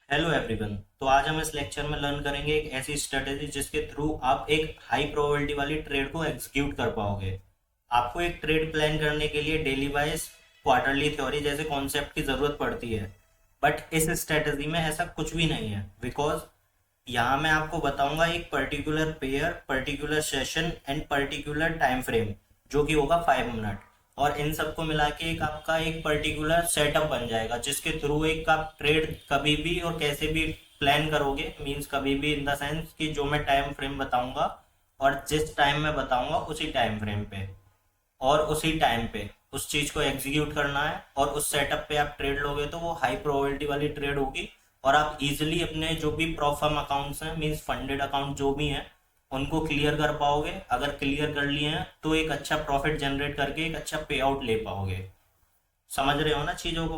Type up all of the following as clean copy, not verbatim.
Hello everyone. तो आज हम इस लेक्चर में लर्न करेंगे एक ऐसी स्ट्रेटेजी जिसके थ्रू आप एक हाई प्रोबेबिलिटी वाली ट्रेड को एग्जीक्यूट कर पाओगे। आपको एक ट्रेड प्लान करने के लिए डेली वाइज, क्वार्टरली थ्योरी जैसे कॉन्सेप्ट की जरूरत पड़ती है। बट इस स्ट्रेटेजी में ऐसा कुछ भी नहीं है, बिकॉज यहाँ मैं आपको बताऊंगा एक particular pair, particular session and particular time frame, जो कि होगा 5 मिनट। और इन सबको मिला के एक आपका एक पर्टिकुलर सेटअप बन जाएगा जिसके थ्रू एक आप ट्रेड कभी भी और कैसे भी प्लान करोगे। मींस कभी भी इन द सेंस कि जो मैं टाइम फ्रेम बताऊंगा और जिस टाइम मैं बताऊंगा उसी टाइम फ्रेम पे और उसी टाइम पे उस चीज को एग्जीक्यूट करना है, और उस सेटअप पे आप ट्रेड लोगे तो वो हाई प्रोबेबिलिटी वाली ट्रेड होगी। और आप इजिली अपने जो भी प्रॉफर्म अकाउंट्स हैं, मींस फंडेड अकाउंट जो भी हैं, उनको क्लियर कर पाओगे। अगर क्लियर कर लिए हैं तो एक अच्छा प्रॉफिट जनरेट करके एक अच्छा पे आउट ले पाओगे। समझ रहे हो ना चीज़ों को?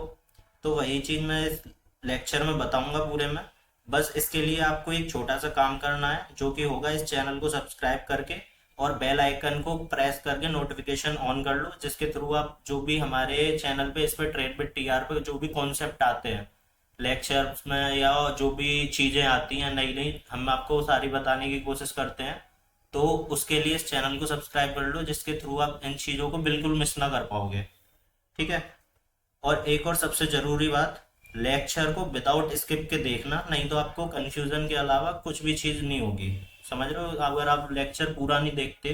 तो वही चीज़ मैं इस लेक्चर में बताऊंगा पूरे में। बस इसके लिए आपको एक छोटा सा काम करना है, जो कि होगा इस चैनल को सब्सक्राइब करके और बेल आइकन को प्रेस करके नोटिफिकेशन ऑन कर लो, जिसके थ्रू आप जो भी हमारे चैनल पे, इस पे ट्रेड बिट टीआर पे जो भी कॉन्सेप्ट आते हैं लेक्चर्स में या जो भी चीज़ें आती हैं नई नई, हम आपको सारी बताने की कोशिश करते हैं। तो उसके लिए इस चैनल को सब्सक्राइब कर लो, जिसके थ्रू आप इन चीज़ों को बिल्कुल मिस ना कर पाओगे। ठीक है? और एक और सबसे जरूरी बात, लेक्चर को विदाउट स्किप के देखना, नहीं तो आपको कंफ्यूजन के अलावा कुछ भी चीज़ नहीं होगी। समझ रहे हो? अगर आप लेक्चर पूरा नहीं देखते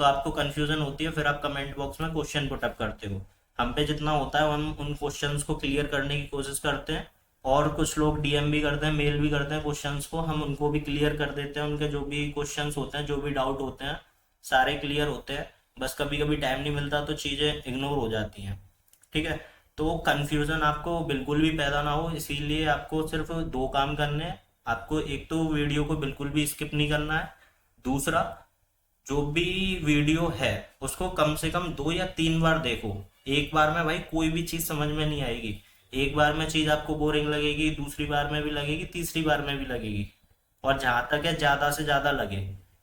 तो आपको कंफ्यूजन होती है, फिर आप कमेंट बॉक्स में क्वेश्चन पुटअप करते हो। हम पे जितना होता है हम उन क्वेश्चंस को क्लियर करने की कोशिश करते हैं। और कुछ लोग डीएम भी करते हैं, मेल भी करते हैं क्वेश्चंस को, हम उनको भी क्लियर कर देते हैं। उनके जो भी क्वेश्चंस होते हैं, जो भी डाउट होते हैं, सारे क्लियर होते हैं। बस कभी कभी टाइम नहीं मिलता तो चीज़ें इग्नोर हो जाती हैं। ठीक है? तो कंफ्यूजन आपको बिल्कुल भी पैदा ना हो, इसीलिए आपको सिर्फ दो काम करने हैं। आपको एक तो वीडियो को बिल्कुल भी स्किप नहीं करना है। दूसरा, जो भी वीडियो है उसको कम से कम 2 या 3 बार देखो। एक बार में भाई कोई भी चीज समझ में नहीं आएगी। एक बार में चीज आपको बोरिंग लगेगी, दूसरी बार में भी लगेगी, तीसरी बार में भी लगेगी। और जहां तक है ज्यादा से ज्यादा लगे,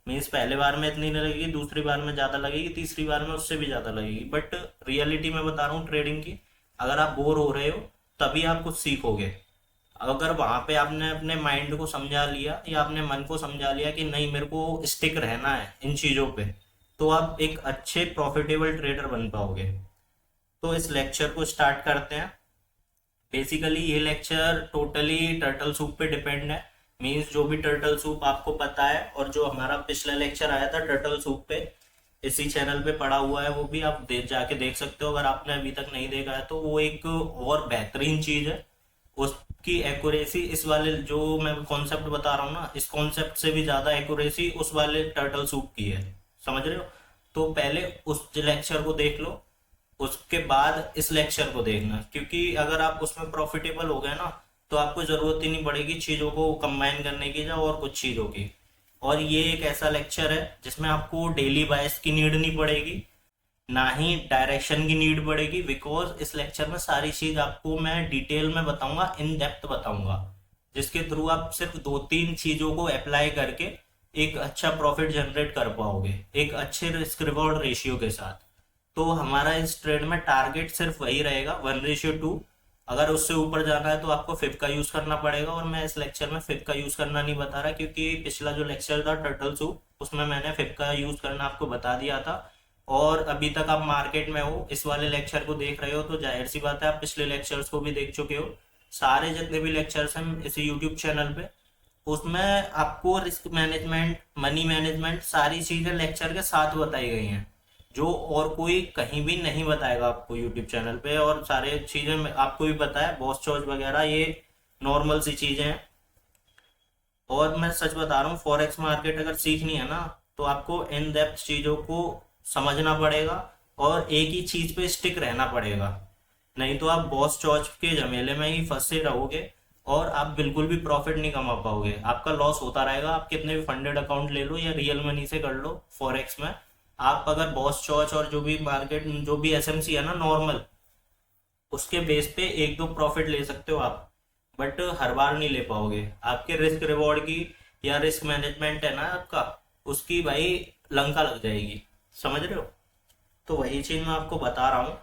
मीन्स पहले बार में इतनी नहीं लगेगी, दूसरी बार में ज्यादा लगेगी, तीसरी बार में उससे भी ज्यादा लगेगी। बट रियलिटी में बता रहा हूँ ट्रेडिंग की, अगर आप बोर हो रहे हो तभी आप कुछ सीखोगे। अगर वहां पे आपने अपने माइंड को समझा लिया या अपने मन को समझा लिया कि नहीं मेरे को स्टिक रहना है इन चीजों पे, तो आप एक अच्छे प्रॉफिटेबल ट्रेडर बन पाओगे। तो इस लेक्चर को स्टार्ट करते हैं। बेसिकली ये लेक्चर टोटली टर्टल सूप पे डिपेंड है। मींस जो भी टर्टल सूप आपको पता है, और जो हमारा पिछला लेक्चर आया था टर्टल सूप पे, इसी चैनल पे पड़ा हुआ है, वो भी आप जाके देख सकते हो। अगर आपने अभी तक नहीं देखा है तो वो एक और बेहतरीन चीज है। उसकी एक्यूरेसी इस वाले जो मैं कॉन्सेप्ट बता रहा हूँ ना, इस कॉन्सेप्ट से भी ज्यादा एक्यूरेसी उस वाले टर्टल सूप की है। समझ रहे हो? तो पहले उस लेक्चर को देख लो, उसके बाद इस लेक्चर को देखना, क्योंकि अगर आप उसमें प्रॉफिटेबल हो गए ना तो आपको जरूरत ही नहीं पड़ेगी चीजों को कंबाइन करने की या और कुछ चीजों की। और ये एक ऐसा लेक्चर है जिसमें आपको डेली बायस की नीड नहीं पड़ेगी, ना ही डायरेक्शन की नीड पड़ेगी, बिकॉज इस लेक्चर में सारी चीज आपको मैं डिटेल में बताऊंगा, इन डेप्थ बताऊंगा, जिसके थ्रू आप सिर्फ 2-3 चीजों को अप्लाई करके एक अच्छा प्रॉफिट जनरेट कर पाओगे, एक अच्छे रिस्क रिवॉर्ड रेशियो के साथ। तो हमारा इस ट्रेड में टारगेट सिर्फ वही रहेगा, 1:2। अगर उससे ऊपर जाना है तो आपको फिब का यूज करना पड़ेगा, और मैं इस लेक्चर में फिब का यूज करना नहीं बता रहा, क्योंकि पिछला जो लेक्चर था टर्टल सूप उसमें मैंने फिब का यूज करना आपको बता दिया था। और अभी तक आप मार्केट में हो, इस वाले लेक्चर को देख रहे हो, तो जाहिर सी बात है आप पिछले लेक्चर्स को भी देख चुके हो। सारे जितने भी लेक्चर्स हैं इस यूट्यूब चैनल पे, उसमें आपको रिस्क मैनेजमेंट, मनी मैनेजमेंट, सारी चीजें लेक्चर के साथ बताई गई हैं, जो और कोई कहीं भी नहीं बताएगा आपको यूट्यूब चैनल पे। और सारे चीजें आपको भी पता है, बॉस चॉइस वगैरह ये नॉर्मल सी चीजें हैं। और मैं सच बता रहा हूँ, फॉरेक्स मार्केट अगर सीखनी है ना तो आपको इन डेप्थ चीजों को समझना पड़ेगा और एक ही चीज पे स्टिक रहना पड़ेगा। नहीं तो आप बॉस चॉइस के झमेले में ही फंसे रहोगे और आप बिल्कुल भी प्रॉफिट नहीं कमा पाओगे, आपका लॉस होता रहेगा। आप कितने भी फंडेड अकाउंट ले लो या रियल मनी से कर लो फॉरेक्स में, आप अगर बॉस चॉइस और जो भी मार्केट, जो भी एसएमसी है ना नॉर्मल, उसके बेस पे एक दो प्रॉफिट ले सकते हो आप, बट हर बार नहीं ले पाओगे। आपके रिस्क रिवॉर्ड की या रिस्क मैनेजमेंट है ना आपका, उसकी भाई लंका लग जाएगी। समझ रहे हो? तो वही चीज मैं आपको बता रहा हूँ।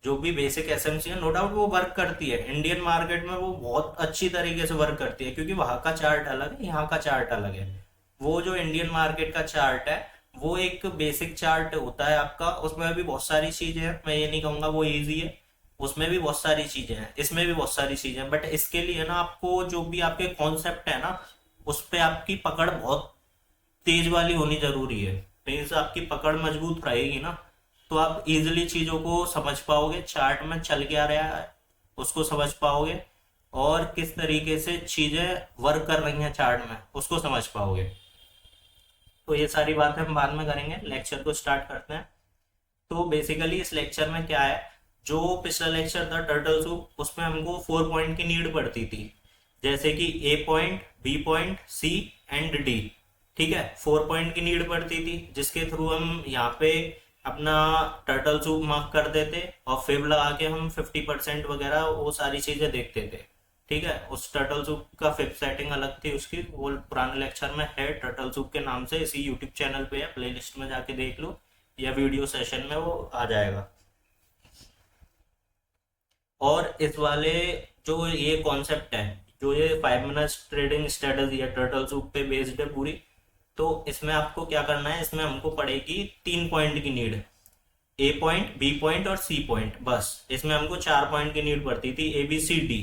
जो भी बेसिक एसएमसी है नो डाउट वो वर्क करती है इंडियन मार्केट में, वो बहुत अच्छी तरीके से वर्क करती है, क्योंकि वहाँ का चार्ट अलग है, यहाँ का चार्ट अलग है। वो जो इंडियन मार्केट का चार्ट है वो एक बेसिक चार्ट होता है आपका, उसमें भी बहुत सारी चीजें हैं, मैं ये नहीं कहूंगा वो इजी है, उसमें भी बहुत सारी चीजें हैं, इसमें भी बहुत सारी चीजें हैं, बट इसके लिए ना आपको जो भी आपके कॉन्सेप्ट है ना उस पे आपकी पकड़ बहुत तेज वाली होनी जरूरी है। मीन्स आपकी पकड़ मजबूत रहेगी ना तो आप इजिली चीजों को समझ पाओगे, चार्ट में चल क्या रहा है उसको समझ पाओगे, और किस तरीके से चीजें वर्क कर रही हैं चार्ट में उसको समझ पाओगे। तो ये सारी बातें हम बाद में करेंगे, लेक्चर को स्टार्ट करते हैं। तो बेसिकली इस लेक्चर में क्या है, जो पिछला लेक्चर था टर्टल सूप उसमें हमको 4 पॉइंट की नीड पड़ती थी, जैसे कि A point, B point, C and D. ठीक है, 4 पॉइंट की नीड पड़ती थी जिसके थ्रू हम यहाँ पे अपना टर्टल सूप मार्क कर देते और फिब लगा के हम 50% वगैरह वो सारी चीजें देखते थे। ठीक है, उस टर्टल सूप का फिब सेटिंग अलग थी उसकी, वो पुराने लेक्चर में है टर्टल सूप के नाम से, इसी यूट्यूब चैनल पे है, प्लेलिस्ट में जाके देख लो या वीडियो सेशन में वो आ जाएगा। और इस वाले जो ये कॉन्सेप्ट है, जो ये 5 मिनट्स ट्रेडिंग स्ट्रेटजी है टर्टल सूप पे बेस्ड है पूरी, तो इसमें आपको क्या करना है, इसमें हमको पड़ेगी 3 पॉइंट की नीड, ए पॉइंट, बी पॉइंट और सी पॉइंट, बस इसमें हमको 4 पॉइंट की नीड पड़ती थी, A B C D,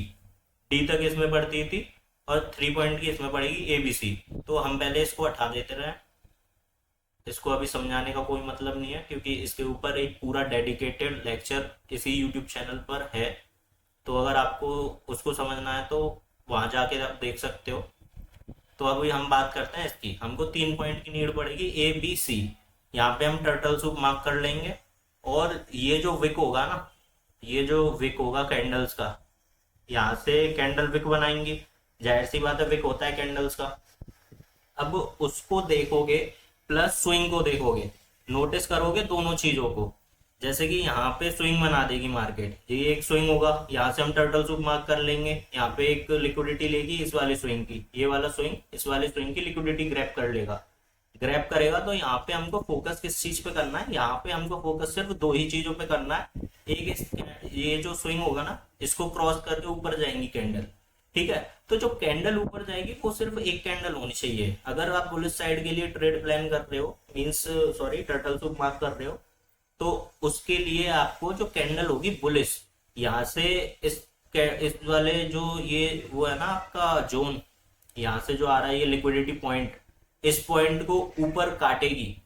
D तक इसमें पड़ती थी, और 3 पॉइंट की इसमें पड़ेगी ए बी सी। तो हम पहले इसको हटा देते रहे, इसको अभी समझाने का कोई मतलब नहीं है, क्योंकि इसके ऊपर एक पूरा डेडिकेटेड लेक्चर इसी यूट्यूब चैनल पर है, तो अगर आपको उसको समझना है तो वहां जाके आप देख सकते हो। तो अभी हम बात करते हैं इसकी, हमको 3 पॉइंट की नीड पड़ेगी ए बी सी, यहाँ पे हम टर्टल सूप मार्क कर लेंगे, और ये जो विक होगा ना, ये जो विक होगा कैंडल्स का, यहाँ से कैंडल विक बनाएंगे, जाहिर सी बात है विक होता है कैंडल्स का। अब उसको देखोगे प्लस स्विंग को देखोगे, नोटिस करोगे दोनों चीजों को, जैसे कि यहाँ पे स्विंग बना देगी मार्केट, ये एक स्विंग होगा, यहाँ से हम टर्टल सूप मार्क कर लेंगे, यहाँ पे एक लिक्विडिटी लेगी इस वाले स्विंग की, ये वाला स्विंग इस वाले स्विंग की लिक्विडिटी ग्रैब कर लेगा, ग्रैब करेगा, तो यहाँ पे हमको फोकस किस चीज पे करना है, यहाँ पे हमको फोकस सिर्फ दो ही चीजों पे करना है। एक ये जो स्विंग होगा ना इसको क्रॉस करके ऊपर जाएंगी कैंडल। ठीक है, तो जो कैंडल ऊपर जाएगी वो सिर्फ एक कैंडल होनी चाहिए। अगर आप बुलिश साइड के लिए ट्रेड प्लान कर रहे हो, means sorry turtle soup mark कर रहे हो, तो उसके लिए आपको जो कैंडल होगी बुलिश, यहाँ से इस वाले जो ये वो है ना आपका जोन, यहाँ से जो आ रहा है ये लिक्विडिटी पॉइंट, इस पॉइंट को ऊपर काटेगी,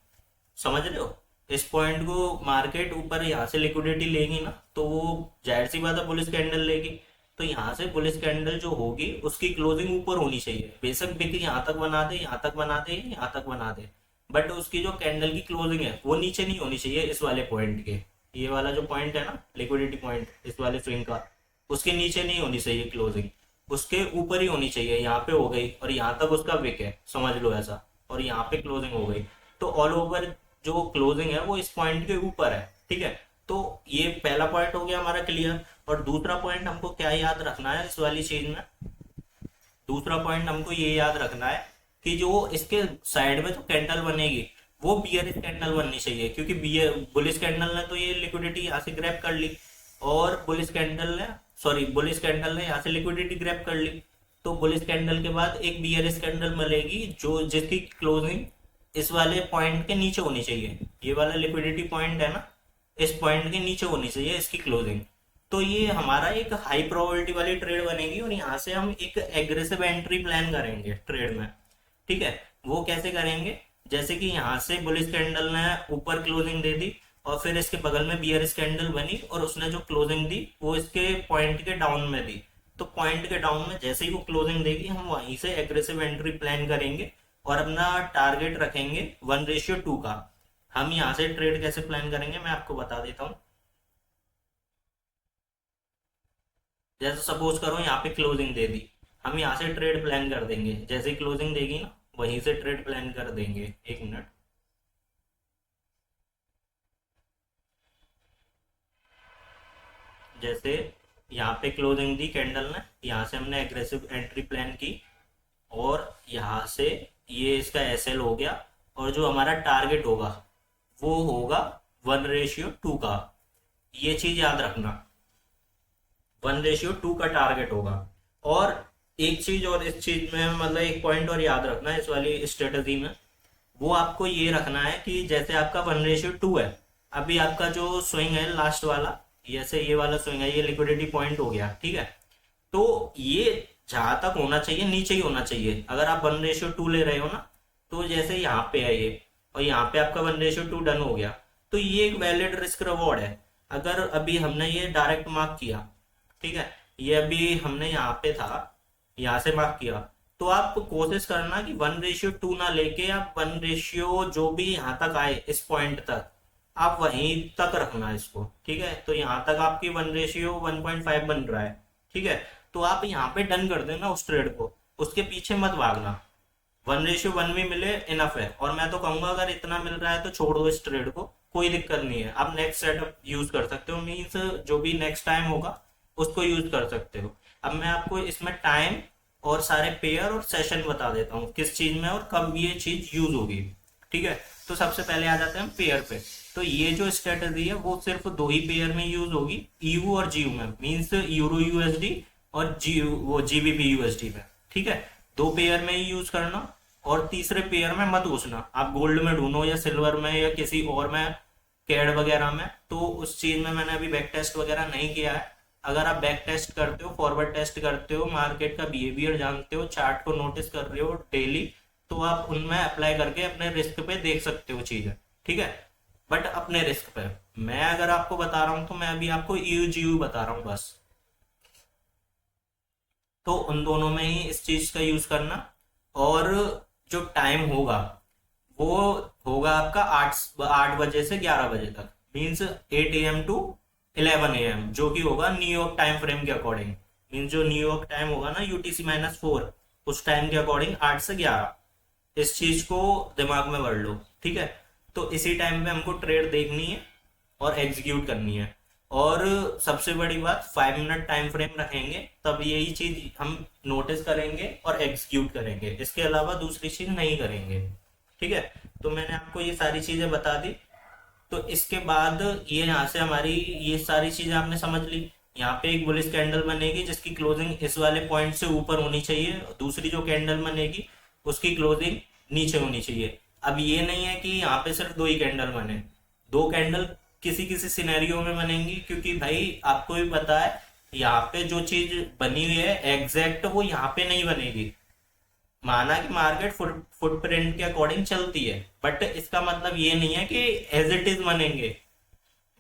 समझ रहे हो, इस पॉइंट को मार्केट ऊपर यहाँ से लिक्विडिटी लेगी ना, तो वो जाहिर सी बात है बुलिश कैंडल लेगी, तो यहाँ से बुलिश कैंडल जो होगी उसकी क्लोजिंग ऊपर होनी चाहिए, बेशक बिक्री यहाँ तक बना दे, यहाँ तक बना दे, यहाँ तक बना दे, बट उसकी जो कैंडल की क्लोजिंग है वो नीचे नहीं होनी चाहिए इस वाले पॉइंट के, ये वाला जो पॉइंट है ना लिक्विडिटी पॉइंट इस वाले स्विंग का, उसके नीचे नहीं होनी चाहिए क्लोजिंग, उसके ऊपर ही होनी चाहिए, यहाँ पे हो गई और यहाँ तक उसका विक है, समझ लो ऐसा, और यहाँ पे क्लोजिंग हो गई, तो ऑल ओवर जो क्लोजिंग है वो इस पॉइंट के ऊपर है। ठीक है, तो ये पहला पॉइंट हो गया हमारा क्लियर। और दूसरा पॉइंट हमको क्या याद रखना है इस वाली चीज में, दूसरा पॉइंट हमको ये याद रखना है कि जो इसके साइड में जो कैंडल बनेगी वो बियरिश कैंडल बननी चाहिए, क्योंकि बुलिश कैंडल ने तो ये लिक्विडिटी यहाँ से ग्रैब कर ली, और बुलिश कैंडल ने यहाँ से लिक्विडिटी ग्रैब कर ली, तो बुलिश कैंडल के बाद एक बियरिश कैंडल मिलेगी जो जिसकी क्लोजिंग इस वाले पॉइंट के नीचे होनी चाहिए, ये वाला लिक्विडिटी पॉइंट है ना, इस पॉइंट के नीचे होनी चाहिए इसकी क्लोजिंग। तो ये हमारा एक हाई प्रोबेबिलिटी वाली ट्रेड बनेगी, और यहाँ से हम एक एग्रेसिव एंट्री प्लान करेंगे ट्रेड में। ठीक है, वो कैसे करेंगे, जैसे कि यहाँ से बुलिश कैंडल ने ऊपर क्लोजिंग दे दी, और फिर इसके बगल में बियरिश कैंडल बनी, और उसने जो क्लोजिंग दी वो इसके पॉइंट के डाउन में दी, तो पॉइंट के डाउन में जैसे ही वो क्लोजिंग देगी हम वहीं से एग्रेसिव एंट्री प्लान करेंगे, और अपना टारगेट रखेंगे 1:2 का। हम यहाँ से ट्रेड कैसे प्लान करेंगे मैं आपको बता देता हूँ। जैसे सपोज करो यहाँ पे क्लोजिंग दे दी, हम यहाँ से ट्रेड प्लान कर देंगे, जैसे ही क्लोजिंग देगी ना वहीं से ट्रेड प्लान कर देंगे। एक मिनट, जैसे यहाँ पे क्लोजिंग दी कैंडल ने, यहाँ से हमने एग्रेसिव एंट्री प्लान की, और यहाँ से ये इसका एसएल हो गया, और जो हमारा टारगेट होगा वो होगा 1:2 का। ये चीज याद रखना, 1:2 का टारगेट होगा। और एक चीज और इस चीज में मतलब एक पॉइंट और याद रखना इस वाली स्ट्रेटजी में, वो आपको ये रखना है कि जैसे आपका 1:2 है, अभी आपका जो स्विंग है लास्ट वाला, जैसे ये वाला स्विंग है, ये लिक्विडिटी पॉइंट हो गया, ठीक है। तो ये जहां तक होना चाहिए नीचे ही होना चाहिए। अगर आप 1:2 ले रहे हो ना, तो जैसे यहाँ पे है ये, और यहाँ पे आपका 1:2 डन हो गया, तो ये एक वैलिड रिस्क रिवॉर्ड है। अगर अभी हमने ये डायरेक्ट मार्क किया, ठीक है, ये अभी हमने यहाँ पे था, यहाँ से मार्क किया, तो आप कोशिश करना कि 1:2 ना लेके आप 1 जो भी यहाँ तक आए इस पॉइंट तक, आप वहीं तक रखना इसको, ठीक है। तो यहाँ तक आपकी 1:1.5 बन रहा है, ठीक है। तो आप यहाँ पे डन कर देना उस ट्रेड को, उसके पीछे मत भागना। 1:1 भी मिले इनफ है, और मैं तो कहूंगा अगर इतना मिल रहा है तो छोड़ दो इस ट्रेड को, कोई दिक्कत नहीं है। आप नेक्स्ट सेटअप यूज कर सकते हो, मीन्स जो भी नेक्स्ट टाइम होगा उसको यूज कर सकते हो। अब मैं आपको इसमें टाइम और सारे पेयर और सेशन बता देता हूँ किस चीज में और कब ये चीज यूज होगी, ठीक है। तो सबसे पहले आ जाते हैं पेयर पे। तो ये जो स्ट्रेटजी है वो सिर्फ दो ही पेयर में यूज होगी, ईयू और जीयू में, मीन्स यूरो यूएसडी और जी वो जीबीपी यूएसडी में, ठीक है। दो पेयर में ही यूज करना, और तीसरे पेयर में मत घुसना। आप गोल्ड में ढूंढो या सिल्वर में या किसी और में, कैड वगैरह में, तो उस चीज में मैंने अभी बैक टेस्ट वगैरह नहीं किया है। अगर आप बैक टेस्ट करते हो, फॉरवर्ड टेस्ट करते हो, मार्केट का बिहेवियर जानते हो, चार्ट को नोटिस कर रहे हो डेली, तो आप उनमें अप्लाई करके अपने रिस्क पे देख सकते हो चीजें, ठीक है। बट अपने रिस्क पे मैं अगर आपको बता रहा हूँ तो मैं अभी आपको ईयूजीयू बता रहा हूँ बस। तो उन दोनों में ही इस चीज का यूज करना। और जो टाइम होगा वो होगा आपका 8 बजे से 11 बजे तक, मीन्स 8 AM टू 11 AM, जो कि होगा न्यूयॉर्क टाइम फ्रेम के अकॉर्डिंग। मीन्स जो न्यूयॉर्क टाइम होगा ना UTC-4, उस टाइम के अकॉर्डिंग 8 से 11, इस चीज को दिमाग में भर लो, ठीक है। तो इसी टाइम पे हमको ट्रेड देखनी है और एग्जीक्यूट करनी है। और सबसे बड़ी बात, 5 मिनट टाइम फ्रेम रखेंगे तब यही चीज हम नोटिस करेंगे और एग्जीक्यूट करेंगे, इसके अलावा दूसरी चीज नहीं करेंगे, ठीक है। तो मैंने आपको ये सारी चीजें बता दी। तो इसके बाद ये यहाँ से हमारी ये सारी चीजें आपने समझ ली। यहाँ पे एक बुलिश कैंडल बनेगी जिसकी क्लोजिंग इस वाले पॉइंट से ऊपर होनी चाहिए, दूसरी जो कैंडल बनेगी उसकी क्लोजिंग नीचे होनी चाहिए। अब ये नहीं है कि यहाँ पे सिर्फ दो ही कैंडल बने, दो कैंडल किसी किसी सिनेरियो में बनेंगी, क्योंकि भाई आपको भी पता है यहाँ पे जो चीज बनी हुई है एग्जैक्ट वो यहाँ पे नहीं बनेगी। माना कि मार्केट फुटप्रिंट के अकॉर्डिंग चलती है, बट इसका मतलब ये नहीं है कि एज इट इज बनेंगे।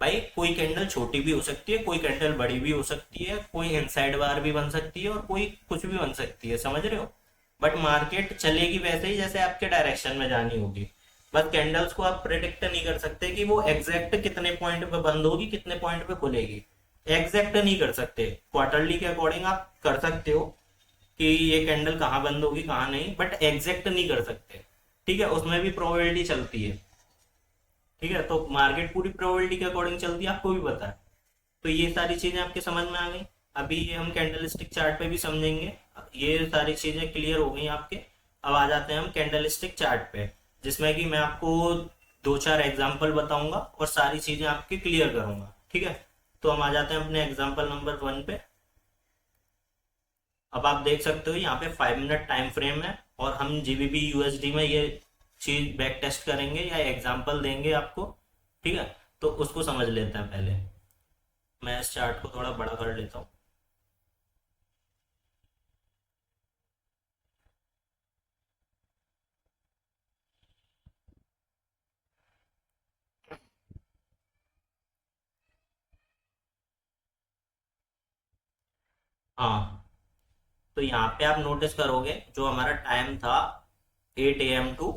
भाई कोई कैंडल छोटी भी हो सकती है, कोई कैंडल बड़ी भी हो सकती है, कोई इनसाइड बार भी बन सकती है और कोई कुछ भी बन सकती है, समझ रहे हो। बट मार्केट चलेगी वैसे ही जैसे आपके डायरेक्शन में जानी होगी। बस कैंडल्स को आप प्रिडिक्ट नहीं कर सकते कि वो एग्जैक्ट कितने पॉइंट पे बंद होगी, कितने पॉइंट पे खुलेगी, एग्जैक्ट नहीं कर सकते। क्वार्टरली के अकॉर्डिंग आप कर सकते हो कि ये कैंडल कहाँ बंद होगी कहाँ नहीं, बट एग्जैक्ट नहीं कर सकते, ठीक है। उसमें भी प्रोबेबिलिटी चलती है, ठीक है। तो मार्केट पूरी प्रोबेबिलिटी के अकॉर्डिंग चलती है, आपको भी पता है। तो ये सारी चीजें आपके समझ में आ गई। अभी ये हम कैंडलस्टिक चार्ट पे भी समझेंगे। ये सारी चीजें क्लियर हो गई आपके। अब आ जाते हैं हम कैंडलस्टिक चार्ट पे, जिसमें कि मैं आपको 2-4 एग्जाम्पल बताऊंगा और सारी चीजें आपके क्लियर करूंगा, ठीक है। तो हम आ जाते हैं अपने एग्जाम्पल नंबर 1 पे। अब आप देख सकते हो यहाँ पे 5 मिनट टाइम फ्रेम है, और हम जीबीपी यूएसडी में ये चीज बैक टेस्ट करेंगे या एग्जाम्पल देंगे आपको, ठीक है। तो उसको समझ लेते हैं पहले। मैं इस चार्ट को थोड़ा बड़ा कर लेता हूँ। हाँ, तो यहाँ पे आप नोटिस करोगे जो हमारा टाइम था 8 AM टू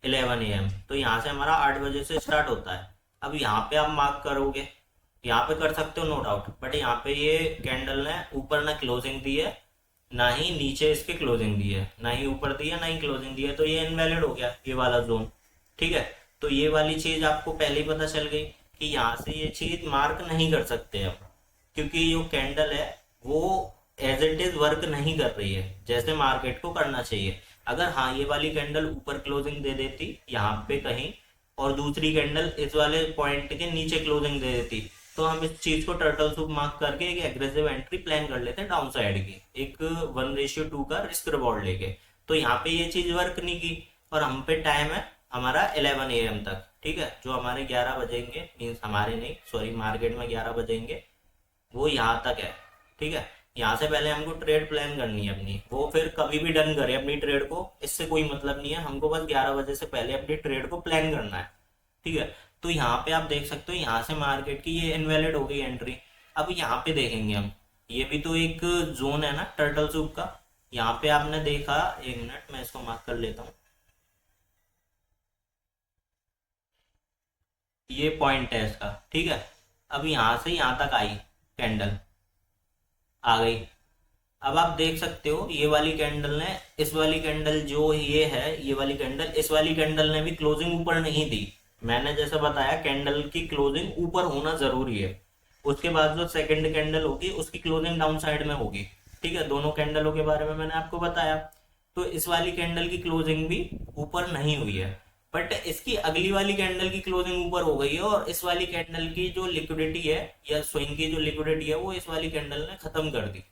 11 AM, तो यहाँ से हमारा 8 बजे से स्टार्ट होता है। अब यहाँ पे आप मार्क करोगे, यहाँ पे कर सकते हो नो डाउट, बट यहाँ पे ये कैंडल ने ऊपर ना क्लोजिंग दी है ना ही नीचे इसके क्लोजिंग दी है, ना ही ऊपर दी है ना ही क्लोजिंग दी है, तो ये इनवैलिड हो गया ये वाला जोन, ठीक है। तो ये वाली चीज आपको पहले ही पता चल गई कि यहाँ से ये चीज मार्क नहीं कर सकते अब, क्योंकि जो कैंडल है वो एज इट इज वर्क नहीं कर रही है जैसे मार्केट को करना चाहिए। अगर हाँ ये वाली कैंडल ऊपर क्लोजिंग दे देती यहाँ पे कहीं, और दूसरी कैंडल इस वाले पॉइंट के नीचे क्लोजिंग दे देती, तो हम इस चीज को टर्टल सूप मार्क करके एक एग्रेसिव एंट्री प्लान कर लेते हैं डाउन साइड की, एक 1:2 का रिस्क रिवॉर्ड लेके। तो यहाँ पे ये चीज वर्क नहीं की, और हम पे टाइम है हमारा 11 AM तक, ठीक है, जो हमारे 11 बजेंगे, मीन्स हमारे नहीं सॉरी मार्केट में 11 बजेंगे, वो यहाँ तक है, ठीक है। यहाँ से पहले हमको ट्रेड प्लान करनी है अपनी, वो फिर कभी भी डन करे अपनी ट्रेड को, इससे कोई मतलब नहीं है, हमको बस 11 बजे से पहले अपनी ट्रेड को प्लान करना है, ठीक है। तो यहाँ पे आप देख सकते हो, यहाँ से मार्केट की ये इनवैलिड हो गई एंट्री। अब यहाँ पे देखेंगे हम, ये भी तो एक जोन है ना टर्टल सूप का। यहाँ पे आपने देखा, एक मिनट मैं इसको मार्क कर लेता हूँ, ये पॉइंट है इसका, ठीक है। अब यहाँ से यहाँ तक आई कैंडल, आ गई। अब आप देख सकते हो ये वाली कैंडल ने, इस वाली कैंडल जो ये है, ये वाली कैंडल, इस वाली कैंडल ने भी क्लोजिंग ऊपर नहीं दी। मैंने जैसा बताया कैंडल की क्लोजिंग ऊपर होना जरूरी है, उसके बाद जो सेकंड कैंडल होगी उसकी क्लोजिंग डाउन साइड में होगी, ठीक है। दोनों कैंडलों के बारे में मैंने आपको बताया। तो इस वाली कैंडल की क्लोजिंग भी ऊपर नहीं हुई है, बट इसकी अगली वाली कैंडल की क्लोजिंग ऊपर हो गई है, और इस वाली कैंडल की जो लिक्विडिटी है या स्विंग की जो लिक्विडिटी है वो इस वाली कैंडल ने खत्म कर दी।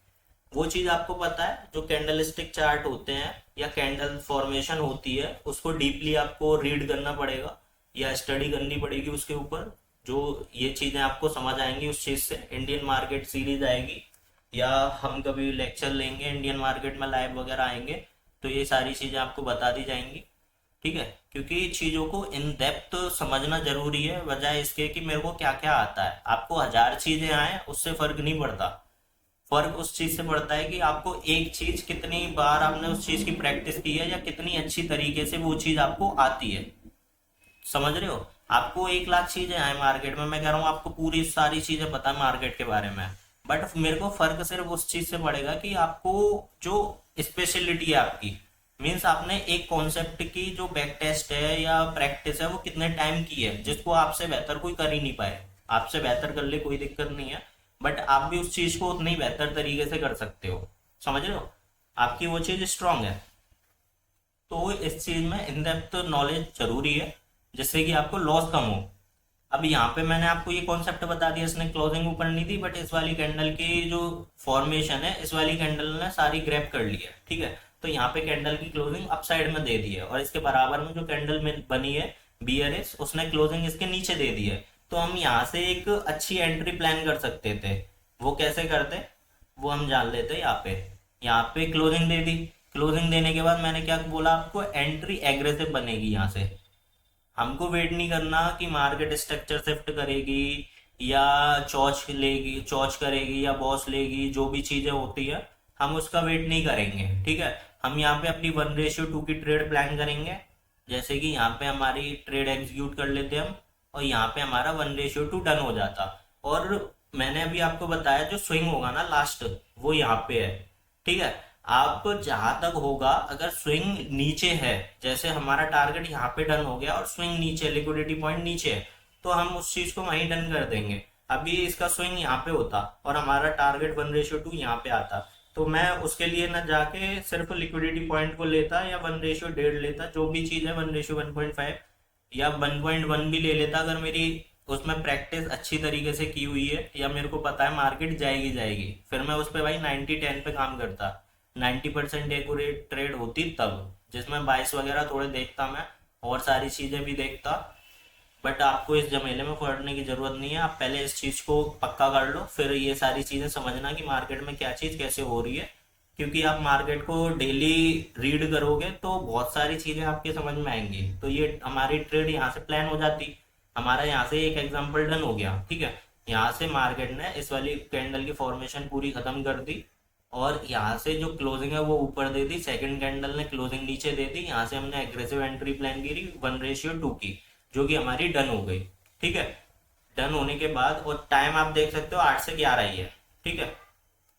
वो चीज आपको पता है, जो कैंडल स्टिक चार्ट होते हैं या कैंडल फॉर्मेशन होती है, उसको डीपली आपको रीड करना पड़ेगा या स्टडी करनी पड़ेगी उसके ऊपर, जो ये चीजें आपको समझ आएंगी उस चीज से। इंडियन मार्केट सीरीज आएगी या हम कभी लेक्चर लेंगे इंडियन मार्केट में लाइव वगैरह आएंगे, तो ये सारी चीजें आपको बता दी जाएंगी, ठीक है। क्योंकि चीजों को इन डेप्थ समझना जरूरी है, बजाय इसके कि मेरे को क्या क्या आता है। आपको 1000 चीजें आए उससे फर्क नहीं पड़ता, फर्क उस चीज से पड़ता है कि आपको एक चीज कितनी बार आपने उस चीज की प्रैक्टिस की है, या कितनी अच्छी तरीके से वो चीज आपको आती है, समझ रहे हो। आपको 1 लाख चीजें आए मार्केट में, मैं कह रहा हूँ आपको पूरी सारी चीजें पता है मार्केट के बारे में, बट मेरे को फर्क सिर्फ उस चीज से पड़ेगा कि आपको जो स्पेशलिटी है आपकी, मीन्स आपने एक कॉन्सेप्ट की जो बैक टेस्ट है या प्रैक्टिस है वो कितने टाइम की है, जिसको आपसे बेहतर कोई कर ही नहीं पाए। आपसे बेहतर कर ले कोई दिक्कत नहीं है, बट आप भी उस चीज को उतनी ही बेहतर तरीके से कर सकते हो, समझ रहे हो, आपकी वो चीज स्ट्रांग है। तो इस चीज में इन डेप्थ नॉलेज जरूरी है, जिससे कि आपको लॉस कम हो। अब यहाँ पे मैंने आपको ये कॉन्सेप्ट बता दिया, इसने क्लोजिंग ऊपर नहीं दी, बट इस वाली कैंडल की जो फॉर्मेशन है इस वाली कैंडल ने सारी ग्रैब कर ली है, ठीक है। तो यहाँ पे कैंडल की क्लोजिंग अप साइड में दे दी है, और इसके बराबर में जो कैंडल में बनी है बीआरएस, उसने क्लोजिंग इसके नीचे दे दी है। तो हम यहाँ से एक अच्छी एंट्री प्लान कर सकते थे। वो कैसे करते, वो हम जान लेते। यहाँ पे क्लोजिंग दे दी, क्लोजिंग देने के बाद मैंने क्या बोला आपको, एंट्री एग्रेसिव बनेगी। यहाँ से हमको वेट नहीं करना कि मार्केट स्ट्रक्चर शिफ्ट करेगी या चौच लेगी, चौच करेगी या बॉस लेगी, जो भी चीजें होती है हम उसका वेट नहीं करेंगे, ठीक है। हम यहाँ पे अपनी 1:2 की ट्रेड प्लान करेंगे, जैसे कि यहाँ पे हमारी ट्रेड एग्जीक्यूट कर लेते हम, और यहाँ पे हमारा 1:2 डन हो जाता। और मैंने अभी आपको बताया जो स्विंग होगा ना लास्ट, वो यहाँ पे है, ठीक है। आप जहां तक होगा, अगर स्विंग नीचे है, जैसे हमारा टारगेट यहाँ पे डन हो गया और स्विंग नीचे, लिक्विडिटी पॉइंट नीचे है, तो हम उस चीज को वहीं डन कर देंगे। अभी इसका स्विंग यहाँ पे होता और हमारा टारगेट 1:2 यहाँ पे आता, तो मैं उसके लिए ना जाके सिर्फ लिक्विडिटी पॉइंट को लेता या 1:1.5 लेता, जो भी चीज है 1:1.5 या 1.1 भी ले लेता, अगर मेरी उसमें प्रैक्टिस अच्छी तरीके से की हुई है या मेरे को पता है मार्केट जाएगी जाएगी, फिर मैं उस पर भाई 90-10 पे काम करता। 90% एक्यूरेट ट्रेड होती तब, जिसमें बाइस वगैरह थोड़े देखता मैं और सारी चीजें भी देखता। बट आपको इस झमेले में पड़ने की जरूरत नहीं है, आप पहले इस चीज को पक्का कर लो, फिर ये सारी चीजें समझना कि मार्केट में क्या चीज कैसे हो रही है। क्योंकि आप मार्केट को डेली रीड करोगे तो बहुत सारी चीजें आपके समझ में आएंगी। तो ये हमारी ट्रेड यहाँ से प्लान हो जाती, हमारा यहाँ से एक एग्जाम्पल डन हो गया, ठीक है। यहाँ से मार्केट ने इस वाली कैंडल की फॉर्मेशन पूरी खत्म कर दी, और यहाँ से जो क्लोजिंग है वो ऊपर दे दी, सेकंड कैंडल ने क्लोजिंग नीचे दे दी। यहाँ से हमने एग्रेसिव एंट्री प्लान की 1:2 की, जो कि हमारी डन हो गई, ठीक है। डन होने के बाद, और टाइम आप देख सकते हो 8 से 11 ही है, ठीक है,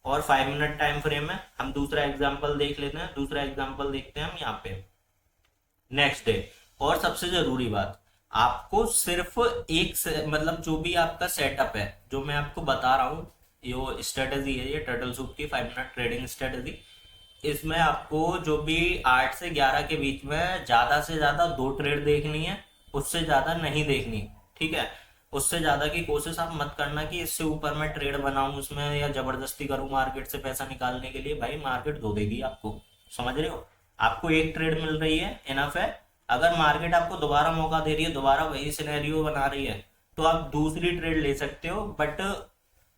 और 5 मिनट टाइम फ्रेम है। हम दूसरा एग्जाम्पल देख लेते हैं, दूसरा एग्जाम्पल देखते हैं हम यहाँ पे नेक्स्ट डे। और सबसे जरूरी बात, आपको सिर्फ मतलब जो भी आपका सेटअप है, जो मैं आपको बता रहा हूँ, ये स्ट्रेटेजी है, ये टर्टल सूप की 5 मिनट ट्रेडिंग स्ट्रेटेजी। इसमें आपको जो भी 8 से 11 के बीच में ज्यादा से ज्यादा 2 ट्रेड देखनी है, उससे ज्यादा नहीं देखनी, ठीक है। उससे ज्यादा की कोशिश आप मत करना कि इससे ऊपर मैं ट्रेड बनाऊं उसमें या जबरदस्ती करूं मार्केट से पैसा निकालने के लिए। भाई मार्केट धो देगी आपको, समझ रहे हो। आपको एक ट्रेड मिल रही है, इनफ है। अगर मार्केट आपको दोबारा मौका दे रही है, दोबारा वही सिनेरियो बना रही है, तो आप दूसरी ट्रेड ले सकते हो। बट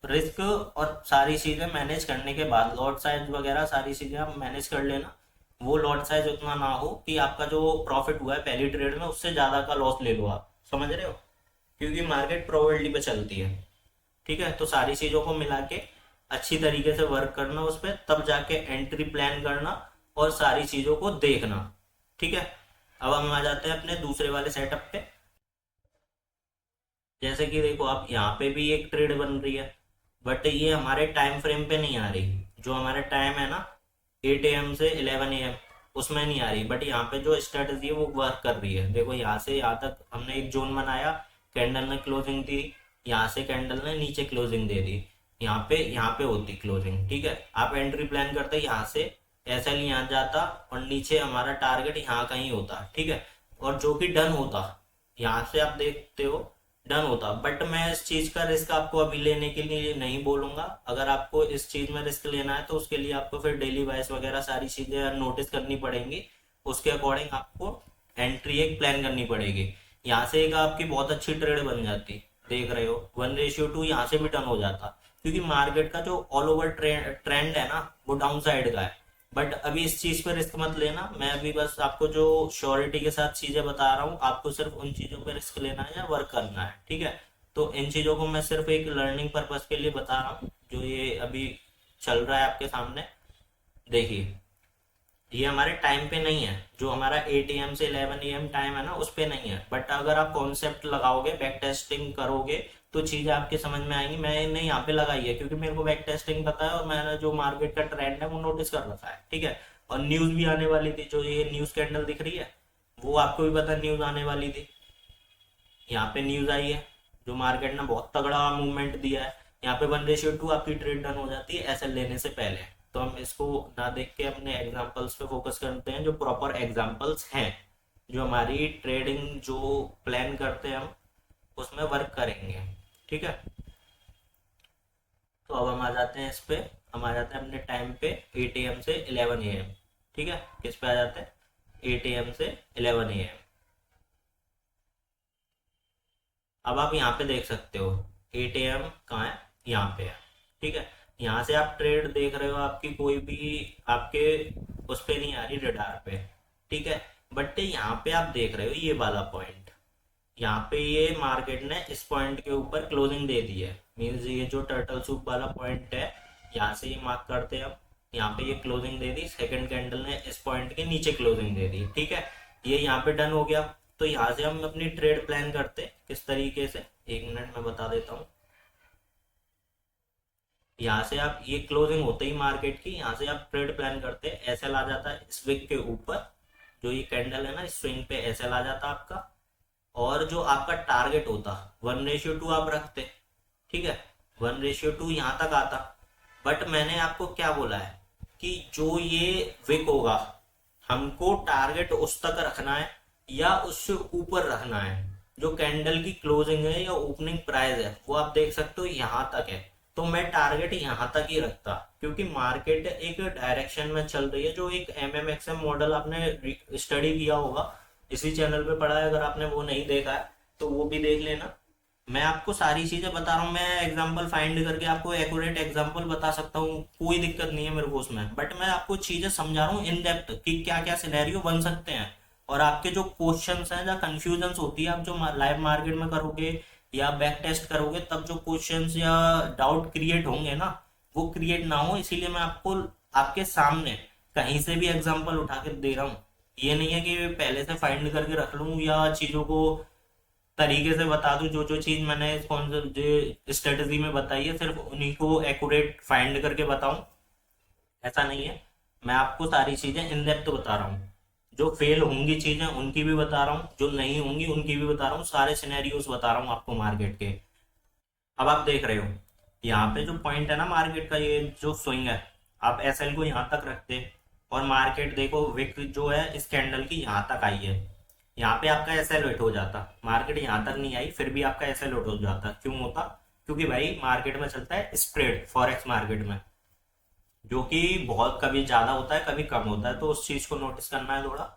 रिस्क और सारी चीजें मैनेज करने के बाद, लॉट साइज वगैरह सारी चीजें आप मैनेज कर लेना। वो लॉट साइज उतना ना हो कि आपका जो प्रॉफिट हुआ है पहली ट्रेड में उससे ज्यादा का लॉस ले लो आप, समझ रहे हो। क्योंकि मार्केट प्रोबेबिलिटी पे चलती है, ठीक है। तो सारी चीजों को मिला के अच्छी तरीके से वर्क करना उस पर, तब जाके एंट्री प्लान करना और सारी चीजों को देखना, ठीक है। अब हम आ जाते हैं अपने दूसरे वाले सेटअप पे। जैसे कि देखो आप यहाँ पे भी एक ट्रेड बन रही है, बट ये हमारे टाइम फ्रेम पे नहीं आ रही। जो हमारा टाइम है ना 8 AM से 11 AM, उसमें नहीं आ रही। बट यहाँ पे जो स्ट्रेटजी है वो वर्क कर रही है। देखो यहाँ से यहाँ तक हमने एक जोन बनाया, कैंडल ने क्लोजिंग दी, यहाँ से कैंडल ने नीचे क्लोजिंग दे दी, यहाँ पे होती क्लोजिंग, ठीक है। आप एंट्री प्लान करते यहाँ से SL यहाँ जाता और नीचे हमारा टारगेट यहाँ कहीं होता, ठीक है। और जो कि डन होता, यहाँ से आप देखते हो डन होता। बट मैं इस चीज का रिस्क आपको अभी लेने के लिए नहीं बोलूंगा। अगर आपको इस चीज में रिस्क लेना है तो उसके लिए आपको फिर डेली वाइज वगैरह सारी चीजें नोटिस करनी पड़ेंगी। उसके अकॉर्डिंग आपको एंट्री एक प्लान करनी पड़ेगी। यहाँ से एक आपकी बहुत अच्छी ट्रेड बन जाती, देख रहे हो 1:2 यहाँ से भी टर्न हो जाता। क्योंकि मार्केट का जो ऑल ओवर ट्रेंड है ना वो डाउन साइड का है। बट अभी इस चीज पे रिस्क मत लेना। मैं अभी बस आपको जो श्योरिटी के साथ चीजें बता रहा हूँ, आपको सिर्फ उन चीजों पे रिस्क लेना है या वर्क करना है, ठीक है। तो इन चीजों को मैं सिर्फ एक लर्निंग पर्पज के लिए बता रहा हूँ। जो ये अभी चल रहा है आपके सामने, देखिए ये हमारे टाइम पे नहीं है। जो हमारा 8 AM से 11 AM टाइम है ना उस पे नहीं है। बट अगर आप कॉन्सेप्ट लगाओगे, बैक टेस्टिंग करोगे, तो चीजें आपके समझ में आएंगी। मैंने यहाँ पे लगाई है क्योंकि मेरे को बैक टेस्टिंग पता है और मैंने जो मार्केट का ट्रेंड है वो नोटिस कर रखा है, ठीक है। और न्यूज भी आने वाली थी, जो ये न्यूज कैंडल दिख रही है वो आपको भी पता न्यूज आने वाली थी। यहाँ पे न्यूज आई है, जो मार्केट ने बहुत तगड़ा मूवमेंट दिया है। यहाँ पे 1:2 आपकी ट्रेड डन हो जाती है ऐसे लेने से पहले। तो हम इसको ना देख के अपने एग्जांपल्स पे फोकस करते हैं, जो प्रॉपर एग्जांपल्स हैं, जो हमारी ट्रेडिंग जो प्लान करते हैं हम उसमें वर्क करेंगे, ठीक है। तो अब हम आ जाते हैं इस पे, हम आ जाते हैं अपने टाइम पे 8 AM से 11 AM, ठीक है। किस पे आ जाते हैं 8 AM से 11 AM। अब आप यहाँ पे देख सकते हो 8 AM कहाँ है, यहाँ पे है, ठीक है। यहाँ से आप ट्रेड देख रहे हो, आपकी कोई भी आपके उस पे नहीं आ रही रडार पे, ठीक है। बट यहाँ पे आप देख रहे हो ये वाला पॉइंट, यहाँ पे ये मार्केट ने इस पॉइंट के ऊपर क्लोजिंग दे दी है। मीन्स ये जो टर्टल सूप वाला पॉइंट है, यहाँ से ये मार्क करते हैं हम, यहाँ पे ये क्लोजिंग दे दी, सेकंड कैंडल ने इस पॉइंट के नीचे क्लोजिंग दे दी, ठीक है। ये यहाँ पे डन हो गया। तो यहाँ से हम अपनी ट्रेड प्लान करते किस तरीके से, 1 मिनट में बता देता हूँ। यहाँ से आप ये क्लोजिंग होते ही मार्केट की, यहाँ से आप ट्रेड प्लान करते हैं, एसएल आ जाता है इस विक के ऊपर। जो ये कैंडल है ना इस स्विंग पे एसएल आ जाता आपका। और जो आपका टारगेट होता 1:2 आप रखते, ठीक है। 1:2 यहाँ तक आता। बट मैंने आपको क्या बोला है कि जो ये विक होगा हमको टारगेट उस तक रखना है या उससे ऊपर रखना है। जो कैंडल की क्लोजिंग है या ओपनिंग प्राइस है वो आप देख सकते हो यहाँ तक है। तो मैं टारगेट यहाँ तक ही रखता, क्योंकि मार्केट एक डायरेक्शन में चल रही है। जो एक MMXM मॉडल आपने स्टडी किया होगा, इसी चैनल पे पढ़ा है, अगर आपने वो नहीं देखा है तो वो भी देख लेना। मैं आपको सारी चीजें बता रहा हूँ, मैं एग्जांपल फाइंड करके आपको एक्यूरेट एग्जांपल बता सकता हूँ, कोई दिक्कत नहीं है मेरे को उसमें। बट मैं आपको चीजें समझा रहा हूँ इन डेप्थ कि क्या क्या सिनेरियो बन सकते हैं। और आपके जो क्वेश्चंस हैं या कंफ्यूजन्स होती है, आप जो लाइव मार्केट में करोगे या बैक टेस्ट करोगे, तब जो क्वेश्चंस या डाउट क्रिएट होंगे ना वो क्रिएट ना हो। इसीलिए मैं आपको आपके सामने कहीं से भी एग्जांपल उठा के दे रहा हूँ। ये नहीं है कि पहले से फाइंड करके रख लूँ या चीजों को तरीके से बता दूं। जो जो चीज मैंने कौन से स्ट्रेटेजी में बताई है सिर्फ उन्हीं को एक्यूरेट फाइंड करके बताऊं, ऐसा नहीं है। मैं आपको सारी चीजें इन डेप्थ बता रहा हूँ। जो फेल होंगी चीजें उनकी भी बता रहा हूँ, जो नहीं होंगी उनकी भी बता रहा हूँ, सारे सिनेरियोस बता रहा हूँ आपको मार्केट के। अब आप देख रहे हो यहाँ पे जो पॉइंट है ना मार्केट का, ये जो स्विंग है, आप एसएल को यहाँ तक रखते और मार्केट देखो विक जो है इस कैंडल की यहाँ तक आई है। यहाँ पे आपका एस एल हिट हो जाता, मार्केट यहाँ तक नहीं आई फिर भी आपका एस एल हिट हो जाता, क्यों होता? क्योंकि भाई मार्केट में चलता है स्प्रेड, फॉरेक्स मार्केट में, जो कि बहुत कभी ज्यादा होता है कभी कम होता है, तो उस चीज को नोटिस करना है थोड़ा।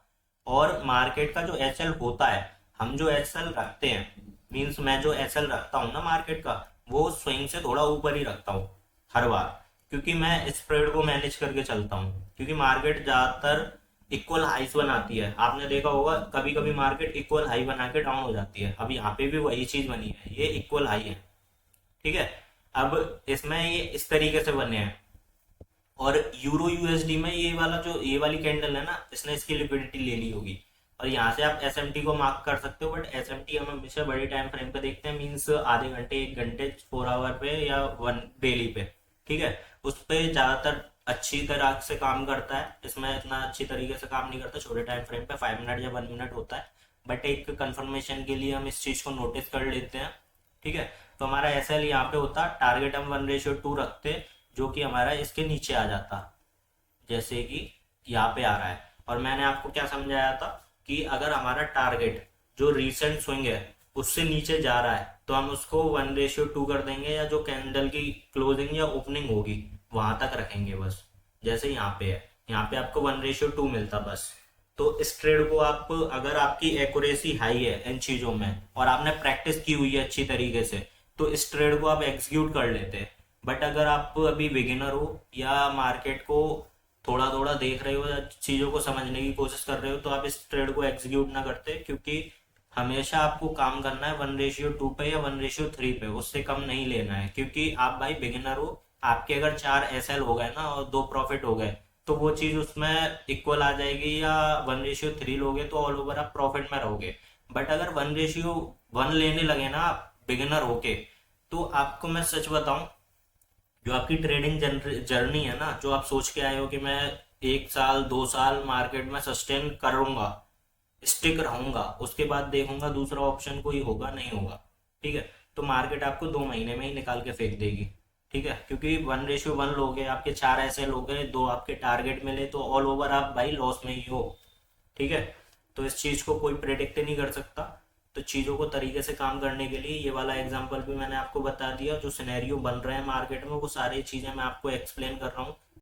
और मार्केट का जो एच एल होता है, हम जो एच एल रखते हैं, मीन्स मैं जो एच एल रखता हूँ ना मार्केट का, वो स्विंग से थोड़ा ऊपर ही रखता हूँ हर बार, क्योंकि मैं स्प्रेड को मैनेज करके चलता हूँ, क्योंकि मार्केट ज्यादातर इक्वल हाइस बनाती है, आपने देखा होगा कभी कभी मार्केट इक्वल हाई बना के डाउन हो जाती है, अब यहाँ पे भी वही चीज बनी है, ये इक्वल हाई है, ठीक है। अब इसमें ये इस तरीके से बने हैं, और यूरो यूएसडी में ये वाली कैंडल है ना, इसने इसकी लिक्विडिटी ले ली होगी, और यहाँ से आप एसएमटी को मार्क कर सकते हो, बट एसएमटी हम हमेशा बड़े टाइम फ्रेम पे देखते हैं, मीन्स आधे घंटे 1 घंटे 4 आवर पे या 1 डेली पे, ठीक है। उस पे ज्यादातर अच्छी तरह से काम करता है, इसमें इतना अच्छी तरीके से काम नहीं करता, छोटे टाइम फ्रेम पे 5 मिनट या 1 मिनट होता है, बट एक कंफर्मेशन के लिए हम इस चीज को नोटिस कर लेते हैं, ठीक है। तो हमारा एस एल यहाँ पे होता, टारगेट हम 1:2 रखते, जो कि हमारा इसके नीचे आ जाता, जैसे कि यहाँ पे आ रहा है। और मैंने आपको क्या समझाया था कि अगर हमारा टारगेट जो रीसेंट स्विंग है उससे नीचे जा रहा है, तो हम उसको 1:2 कर देंगे, या जो कैंडल की क्लोजिंग या ओपनिंग होगी वहां तक रखेंगे बस, जैसे यहाँ पे है, यहाँ पे आपको 1:2 मिलता बस। तो इस ट्रेड को आप, अगर आपकी एक्यूरेसी हाई है इन चीजों में और आपने प्रैक्टिस की हुई है अच्छी तरीके से, तो इस ट्रेड को आप एग्जीक्यूट कर लेते हैं। बट अगर आप अभी बिगिनर हो या मार्केट को थोड़ा थोड़ा देख रहे हो या चीज़ों को समझने की कोशिश कर रहे हो, तो आप इस ट्रेड को एग्जीक्यूट ना करते, क्योंकि हमेशा आपको काम करना है 1:2 पे या 1:3 पे, उससे कम नहीं लेना है, क्योंकि आप भाई बिगिनर हो, आपके अगर 4 SL हो गए ना और 2 प्रॉफिट हो गए, तो वो चीज़ उसमें इक्वल आ जाएगी, या 1:3 लोगे तो ऑल ओवर आप प्रॉफिट में रहोगे। बट अगर 1:1 लेने लगे ना आप बिगिनर होके, तो आपको मैं सच बताऊं, जो आपकी ट्रेडिंग जर्नी है ना, जो आप सोच के आए हो कि मैं 1 साल 2 साल मार्केट में सस्टेन करूंगा, स्टिक रहूंगा, उसके बाद देखूंगा दूसरा ऑप्शन कोई होगा नहीं होगा, ठीक है, तो मार्केट आपको 2 महीने में ही निकाल के फेंक देगी, ठीक है, क्योंकि 1:1 लोगे, आपके 4 SL हो गए, 2 आपके टारगेट मिले, तो ऑल ओवर आप भाई लॉस में ही हो, ठीक है। तो इस चीज को कोई प्रेडिक्ट नहीं कर सकता, तो चीजों को तरीके से काम करने के लिए ये वाला एग्जांपल भी मैंने आपको बता दिया, जो सिनेरियो बन रहे हैं मार्केट में वो सारी चीजें मैं आपको एक्सप्लेन कर रहा हूँ,